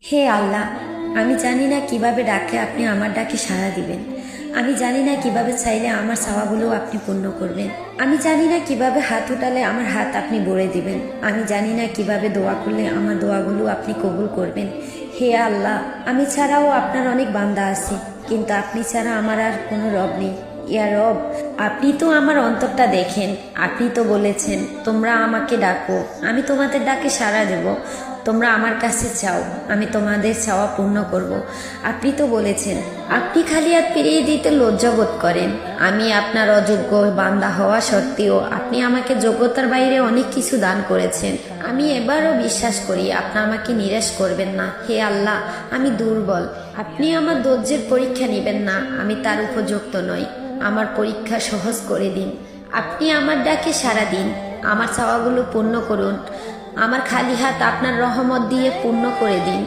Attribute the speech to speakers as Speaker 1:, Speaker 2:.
Speaker 1: হে আল্লাহ, আমি জানি না কিভাবে ডাকলে আপনি আমার ডাকে সাড়া দিবেন। আমি জানি না কিভাবে চাইলে আমার চাওয়াগুলো আপনি পূর্ণ করবেন। আমি জানি না কিভাবে হাত উঠালে আমার হাত আপনি ভরে দিবেন। আমি জানি না কিভাবে দোয়া করলে আমার দোয়াগুলো আপনি কবুল করবেন। হে আল্লাহ, আমি ছাড়াও আপনার অনেক বান্দা আছে, কিন্তু আপনি ছাড়া আমার আর কোনো রব নেই। ইয়া রব, আপনি তো আমার অন্তরটা দেখেন। আপনি তো বলেছেন, তোমরা আমাকে ডাকো, আমি তোমাদের ডাকে সাড়া দেব। তোমরা আমার কাছে চাও, আমি তোমাদের চাওয়া পূর্ণ করব। আপনি তো বলেছেন, আপনি খালি হাত ফিরিয়ে দিতে লজ্জাবোধ করেন। আমি আপনার অযোগ্য বান্দা হওয়া সত্ত্বেও আপনি আমাকে যোগ্যতার বাইরে অনেক কিছু দান করেছেন। আমি এবারও বিশ্বাস করি আপনি আমাকে নিরাশ করবেন না। হে আল্লাহ, আমি দুর্বল, আপনি আমার ধৈর্যের পরীক্ষা নেবেন না। আমি তার উপযুক্ত নই, আমার পরীক্ষা সহজ করে দিন। আপনি আমার ডাকে সাড়া দিন, আমার চাওয়াগুলো পূর্ণ করুন। আমার খালি হাত আপনার রহমত দিয়ে পূর্ণ করে দিন।